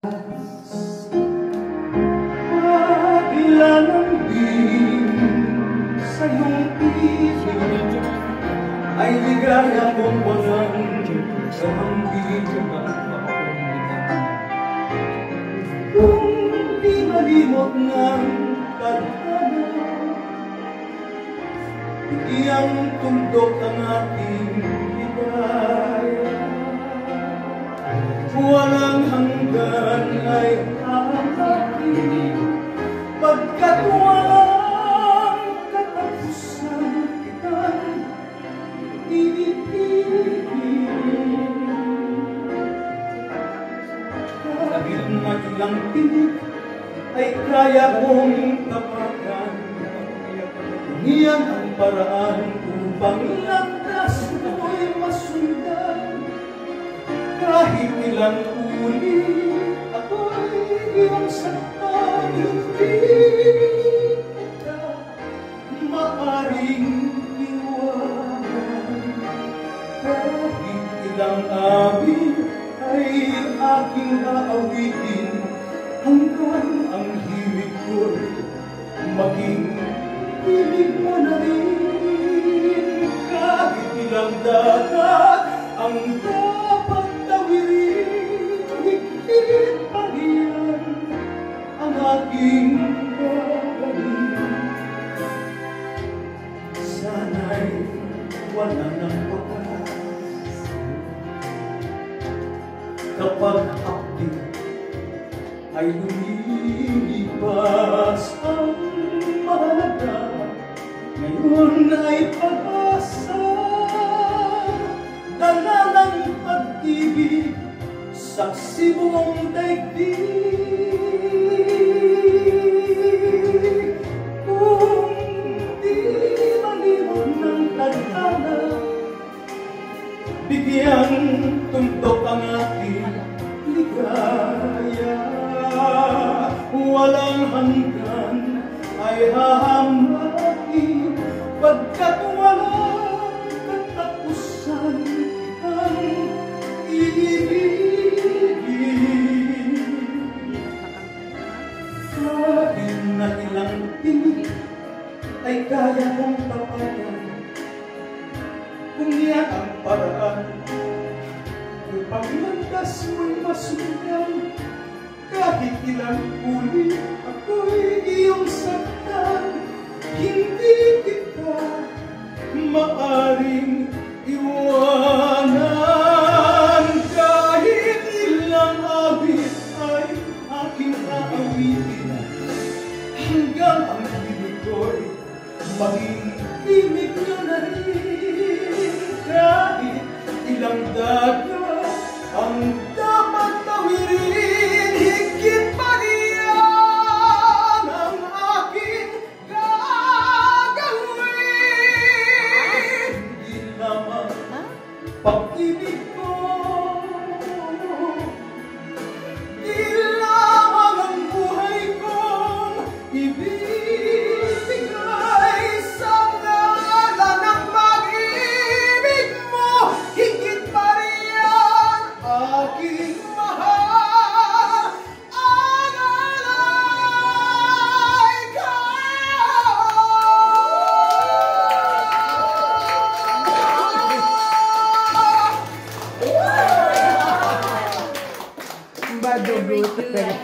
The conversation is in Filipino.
Paglalambing sa iyong piling ay ligaya kong walang kahambing. Kung di malimot ng tadhana, iyang tundok ang ating ligaya. Walang hanggan ay aking pagkat walang katapusan kitang ibigin. Kahit na ilang tinig ay kaya kong tapakan, iyan ang paraan upang landas mo'y masundan. Kahit ilang ulit ako'y iyong saktan, hindi kita maaring iwanan. Kahit ilang awit ay aking aawitin, hanggang ang himig ko'y maging himig mo na rin. Kahit ilang dagat ang dapat tawirin, higit pa riyan ang aking gagawin. Sana'y wala ng wakas kapag hapdi ay lumilipas. Ang mahalaga ngayon ay pag-asa, dala ng pag-ibig, saksi buong daigdig. Kung di malimot ng tadhana, bigyang tuntok ang ating ligaya. Walang hanggan ay hahamakin, pagkat walang katapusan ang ibigin. Kahit na ilang tinig ay kaya kong tapakan, kung iyan ang paraan upang landas mo'y masundan. Kahit ilang ulit ako'y iyong saktan, hindi kita maaring iwanan. Kahit ilang awit ay aking aawitin, hanggang ang himig ko'y maging himig nyo na rin. Kahit ilang dagat ang dapat tawirin, higit pa riyan ang aking gagawin. Hindi lamang pag-ibig ko, di lamang ang buhay kong ibibigay sa ngalan ng pag-ibig mo. Higit pa riyan aking mahal, ang alay ka. Badugo.